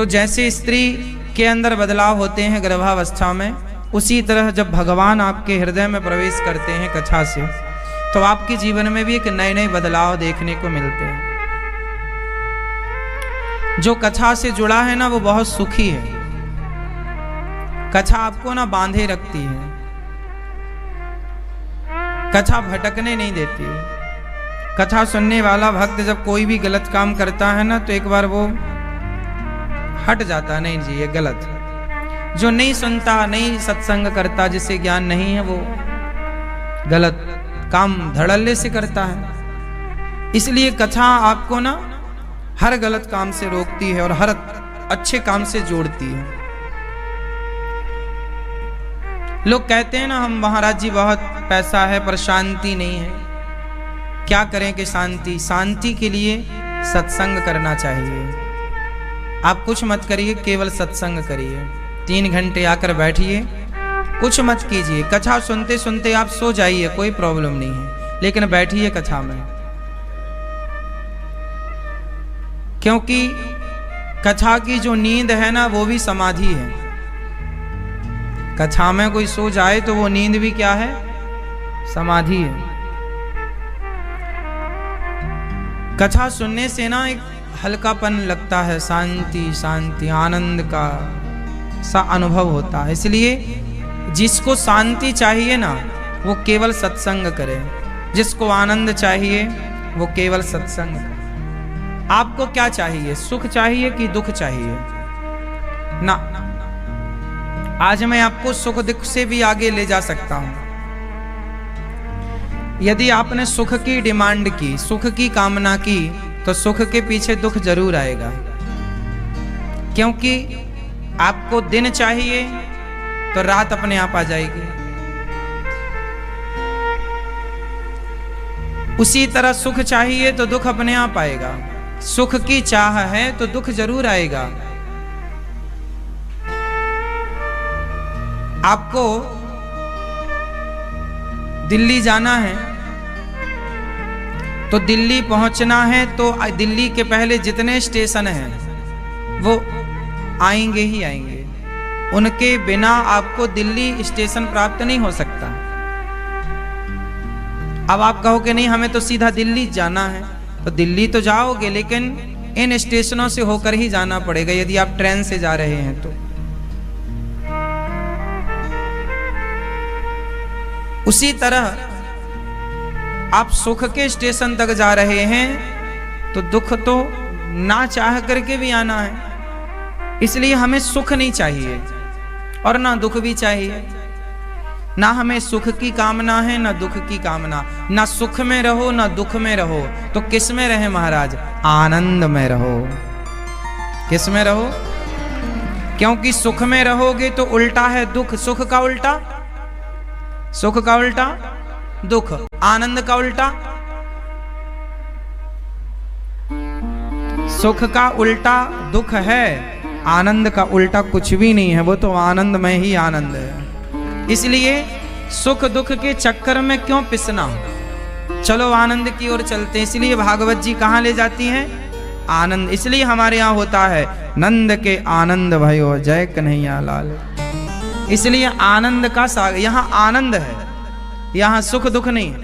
तो जैसे स्त्री के अंदर बदलाव होते हैं गर्भावस्था में, उसी तरह जब भगवान आपके हृदय में प्रवेश करते हैं कथा से, तो आपके जीवन में भी एक नए नए बदलाव देखने को मिलते हैं। जो कथा से जुड़ा है ना, वो बहुत सुखी है। कथा आपको ना बांधे रखती है, कथा भटकने नहीं देती है। कथा सुनने वाला भक्त जब कोई भी गलत काम करता है ना, तो एक बार वो हट जाता है, नहीं जी ये गलत है। जो नहीं सुनता, नहीं सत्संग करता, जिसे ज्ञान नहीं है, वो गलत काम धड़ल्ले से करता है। इसलिए कथा आपको ना हर गलत काम से रोकती है और हर अच्छे काम से जोड़ती है। लोग कहते हैं ना, हम महाराज जी बहुत पैसा है पर शांति नहीं है। क्या करें कि शांति के लिए सत्संग करना चाहिए। आप कुछ मत करिए, केवल सत्संग करिए। 3 घंटे आकर बैठिए, कुछ मत कीजिए। कथा सुनते सुनते आप सो जाइए, कोई प्रॉब्लम नहीं है, लेकिन बैठिए कथा में। क्योंकि कथा की जो नींद है ना, वो भी समाधि है। कथा में कोई सो जाए तो वो नींद भी क्या है? समाधि है। कथा सुनने से ना एक हल्कापन लगता है, शांति शांति आनंद का सा अनुभव होता है। इसलिए जिसको शांति चाहिए ना, वो केवल सत्संग करे। जिसको आनंद चाहिए, वो केवल सत्संग करे। आपको क्या चाहिए? सुख चाहिए कि दुख चाहिए? ना, आज मैं आपको सुख दुख से भी आगे ले जा सकता हूं। यदि आपने सुख की डिमांड की, सुख की कामना की, तो सुख के पीछे दुख जरूर आएगा। क्योंकि आपको दिन चाहिए तो रात अपने आप आ जाएगी। उसी तरह सुख चाहिए तो दुख अपने आप आएगा। सुख की चाह है तो दुख जरूर आएगा। आपको दिल्ली जाना है, तो दिल्ली पहुंचना है, तो दिल्ली के पहले जितने स्टेशन हैं वो आएंगे ही आएंगे। उनके बिना आपको दिल्ली स्टेशन प्राप्त नहीं हो सकता। अब आप कहो कि नहीं, हमें तो सीधा दिल्ली जाना है, तो दिल्ली तो जाओगे, लेकिन इन स्टेशनों से होकर ही जाना पड़ेगा यदि आप ट्रेन से जा रहे हैं तो। उसी तरह आप सुख के स्टेशन तक जा रहे हैं, तो दुख तो ना चाह करके भी आना है। इसलिए हमें सुख नहीं चाहिए और ना दुख भी चाहिए। ना हमें सुख की कामना है, ना दुख की कामना। ना सुख में रहो, ना दुख में रहो, तो किस में रहे महाराज? आनंद में रहो। किस में रहो? क्योंकि सुख में रहोगे तो उल्टा है दुख। सुख का उल्टा, सुख का उल्टा दुख। आनंद का उल्टा, सुख का उल्टा दुख है। आनंद का उल्टा कुछ भी नहीं है, वो तो आनंद में ही आनंद है। इसलिए सुख दुख के चक्कर में क्यों पिसना? चलो आनंद की ओर चलते। इसलिए भागवत जी कहाँ ले जाती हैं? आनंद। इसलिए हमारे यहाँ होता है नंद के आनंद भयो जय कन्हैया लाल। इसलिए आनंद का सागर, यहाँ आनंद है, यहाँ सुख दुख नहीं है।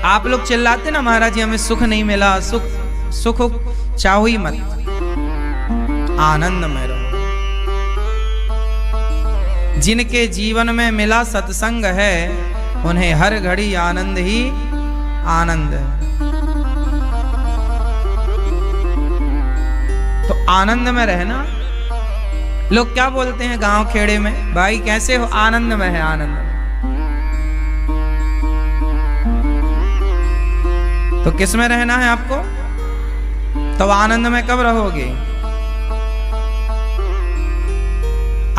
आप लोग चिल्लाते ना, महाराज जी हमें सुख नहीं मिला, सुख सुख चाहो ही मत, आनंद में रहो। जिनके जीवन में मिला सत्संग है, उन्हें हर घड़ी आनंद ही आनंद है। तो आनंद में रहना। लोग क्या बोलते हैं गांव खेड़े में, भाई कैसे हो? आनंद में है, आनंद में। तो किस में रहना है आपको? तो आनंद में कब रहोगे?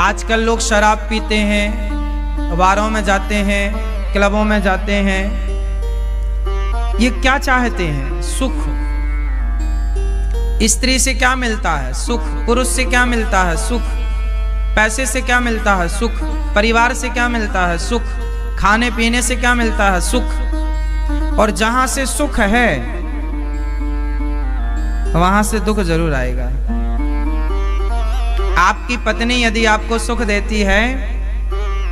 आजकल लोग शराब पीते हैं, बारों में जाते हैं, क्लबों में जाते हैं। ये क्या चाहते हैं? सुख। स्त्री से क्या मिलता है? सुख। पुरुष से क्या मिलता है? सुख। पैसे से क्या मिलता है? सुख। परिवार से क्या मिलता है? सुख। खाने पीने से क्या मिलता है? सुख। और जहां से सुख है वहां से दुख जरूर आएगा। आपकी पत्नी यदि आपको सुख देती है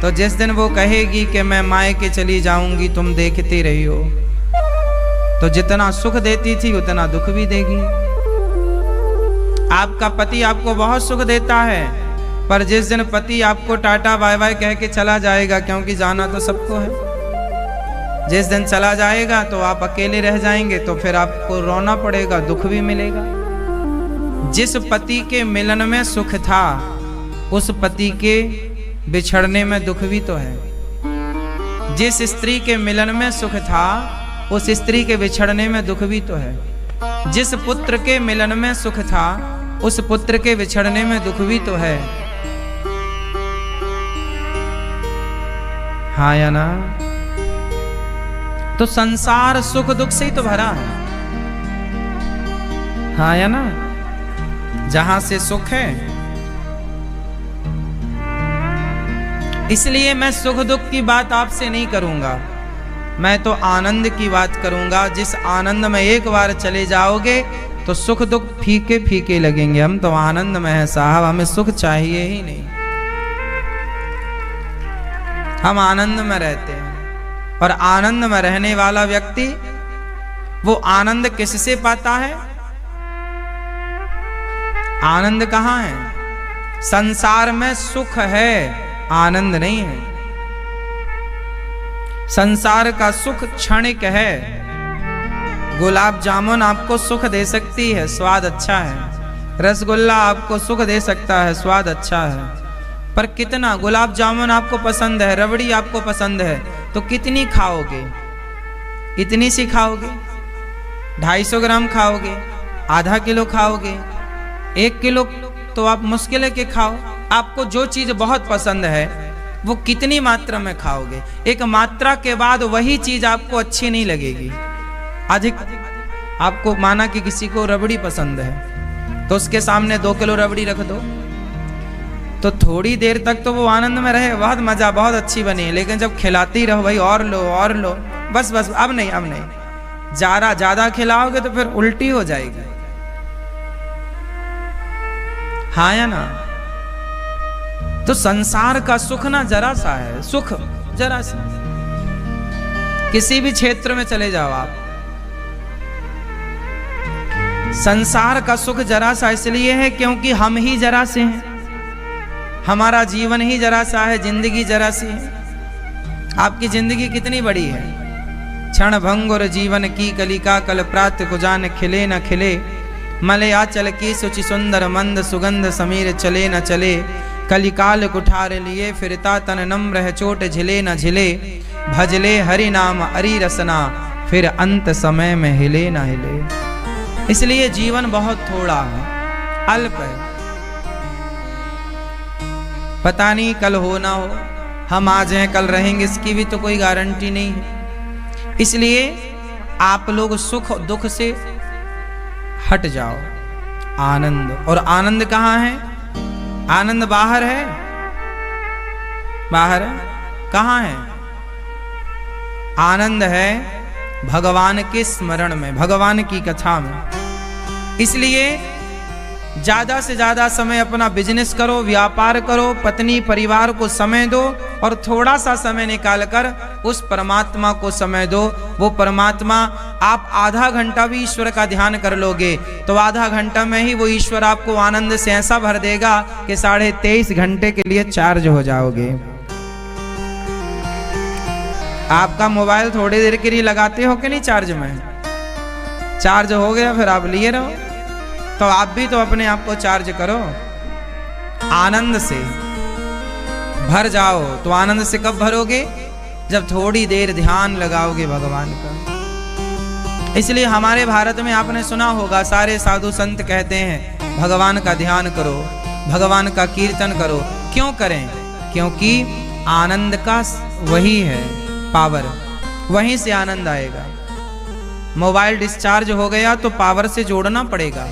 तो जिस दिन वो कहेगी कि मैं मायके चली जाऊंगी तुम देखती रही हो, तो जितना सुख देती थी उतना दुख भी देगी। आपका पति आपको बहुत सुख देता है, पर जिस दिन पति आपको टाटा बाय बाय कह के चला जाएगा, क्योंकि जाना तो सबको है, जिस दिन चला जाएगा तो आप अकेले रह जाएंगे, तो फिर आपको रोना पड़ेगा, दुख भी मिलेगा। जिस पति के मिलन में सुख था उस पति के बिछड़ने में दुख भी तो है। जिस स्त्री के मिलन में सुख था उस स्त्री के बिछड़ने में दुख भी तो है। जिस पुत्र के मिलन में सुख था उस पुत्र के बिछड़ने में दुख भी तो है। हाँ या ना? तो संसार सुख दुख से ही तो भरा है। हाँ या ना? जहां से सुख है, इसलिए मैं सुख दुख की बात आपसे नहीं करूंगा, मैं तो आनंद की बात करूंगा। जिस आनंद में एक बार चले जाओगे तो सुख दुख फीके फीके लगेंगे। हम तो आनंद में हैं साहब, हमें सुख चाहिए ही नहीं, हम आनंद में रहते हैं। और आनंद में रहने वाला व्यक्ति वो आनंद किससे पाता है? आनंद कहाँ है? संसार में सुख है, आनंद नहीं है। संसार का सुख क्षणिक है। गुलाब जामुन आपको सुख दे सकती है, स्वाद अच्छा है। रसगुल्ला आपको सुख दे सकता है, स्वाद अच्छा है, पर कितना? गुलाब जामुन आपको पसंद है, रबड़ी आपको पसंद है, तो कितनी खाओगे? इतनी सी खाओगे? 250 ग्राम खाओगे? आधा किलो खाओगे? 1 किलो तो आप मुश्किल है कि खाओ। आपको जो चीज बहुत पसंद है वो कितनी मात्रा में खाओगे? एक मात्रा के बाद वही चीज आपको अच्छी नहीं लगेगी। अधिक आपको माना कि किसी को रबड़ी पसंद है तो उसके सामने 2 किलो रबड़ी रख दो, तो थोड़ी देर तक तो वो आनंद में रहे, बहुत मजा, बहुत अच्छी बनी है। लेकिन जब खिलाती रहो भाई, और लो और लो, बस बस अब नहीं, अब नहीं, ज्यादा खिलाओगे तो फिर उल्टी हो जाएगी। हाँ या ना? तो संसार का सुख ना जरा सा है, सुख जरा सा। किसी भी क्षेत्र में चले जाओ आप, संसार का सुख जरा सा इसलिए है क्योंकि हम ही जरा से हैं, हमारा जीवन ही जरा सा है, जिंदगी जरा सी है। आपकी जिंदगी कितनी बड़ी है? क्षण भंगुर जीवन की कलिका, कल प्रात को जान खिले न खिले, मले आचल की सुचि सुंदर मंद सुगंध, समीर चले न चले, कलिकाल कुठार लिए फिरता तन नम्र है, चोट झिले न झिले, भजले हरि नाम अरि रसना, फिर अंत समय में हिले न हिले। इसलिए जीवन बहुत थोड़ा है, अल्प है। पता नहीं कल हो ना हो, हम आज हैं कल रहेंगे इसकी भी तो कोई गारंटी नहीं है। इसलिए आप लोग सुख दुख से हट जाओ। आनंद, और आनंद कहाँ है? आनंद बाहर है, बाहर है, कहाँ है? आनंद है भगवान के स्मरण में, भगवान की कथा में। इसलिए ज्यादा से ज्यादा समय अपना बिजनेस करो, व्यापार करो, पत्नी परिवार को समय दो, और थोड़ा सा समय निकालकर उस परमात्मा को समय दो। वो परमात्मा, आप आधा घंटा भी ईश्वर का ध्यान कर लोगे तो आधा घंटा में ही वो ईश्वर आपको आनंद से ऐसा भर देगा कि 23.5 घंटे के लिए चार्ज हो जाओगे। आपका मोबाइल थोड़ी देर के लिए लगाते हो कि नहीं चार्ज में? चार्ज हो गया फिर आप लिए रहो, तो आप भी तो अपने आप को चार्ज करो, आनंद से भर जाओ। तो आनंद से कब भरोगे? जब थोड़ी देर ध्यान लगाओगे भगवान का। इसलिए हमारे भारत में आपने सुना होगा, सारे साधु संत कहते हैं भगवान का ध्यान करो, भगवान का कीर्तन करो। क्यों करें? क्योंकि आनंद का वही है पावर, वहीं से आनंद आएगा। मोबाइल डिस्चार्ज हो गया तो पावर से जोड़ना पड़ेगा,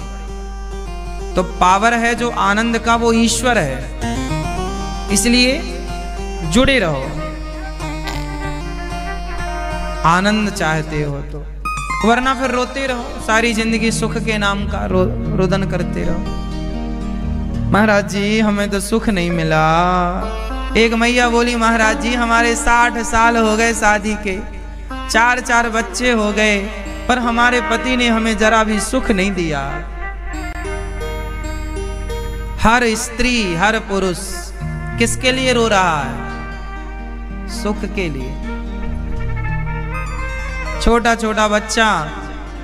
तो पावर है जो आनंद का, वो ईश्वर है। इसलिए जुड़े रहो, आनंद चाहते हो तो, वरना फिर रोते रहो सारी जिंदगी, सुख के नाम का रुदन करते रहो। महाराज जी हमें तो सुख नहीं मिला। एक मैया बोली महाराज जी हमारे 60 साल हो गए शादी के, 4 बच्चे हो गए, पर हमारे पति ने हमें जरा भी सुख नहीं दिया। हर स्त्री हर पुरुष किसके लिए रो रहा है? सुख के लिए। छोटा छोटा बच्चा,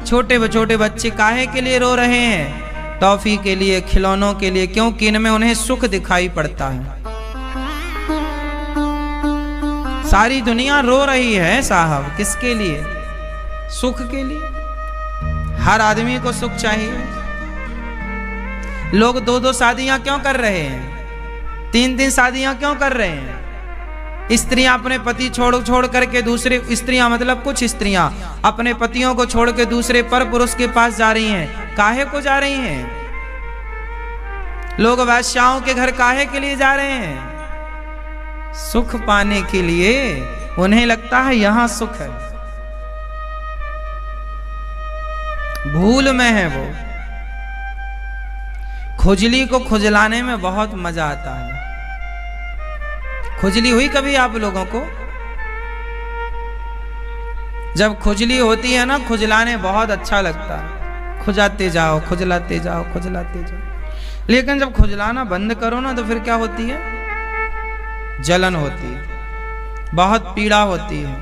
छोटे बच्चे काहे के लिए रो रहे हैं? टॉफी के लिए, खिलौनों के लिए, क्योंकि इनमें उन्हें सुख दिखाई पड़ता है। सारी दुनिया रो रही है साहब, किसके लिए? सुख के लिए। हर आदमी को सुख चाहिए। लोग 2 शादियां क्यों कर रहे हैं? 3 शादियां क्यों कर रहे हैं? स्त्रियां अपने पति छोड़ करके दूसरे, स्त्रियां मतलब कुछ स्त्रियां अपने पतियों को छोड़ के दूसरे पर पुरुष के पास जा रही हैं। काहे को जा रही हैं? लोग वैश्याओं के घर काहे के लिए जा रहे हैं? सुख पाने के लिए। उन्हें लगता है यहां सुख है। भूल में है वो। खुजली को खुजलाने में बहुत मजा आता है। खुजली हुई कभी आप लोगों को? जब खुजली होती है ना, खुजलाने बहुत अच्छा लगता है। खुजाते जाओ, खुजलाते जाओ, खुजलाते जाओ। लेकिन जब खुजलाना बंद करो ना तो फिर क्या होती है? जलन होती है, बहुत पीड़ा होती है।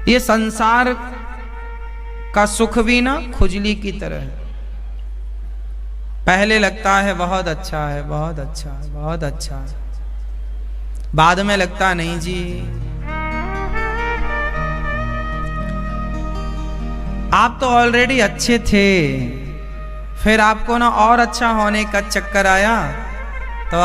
ये संसार का सुख भी ना खुजली की तरह है। पहले लगता है बहुत अच्छा है, बहुत अच्छा है, बहुत अच्छा है, बाद में लगता नहीं जी। आप तो ऑलरेडी अच्छे थे, फिर आपको ना और अच्छा होने का चक्कर आया तो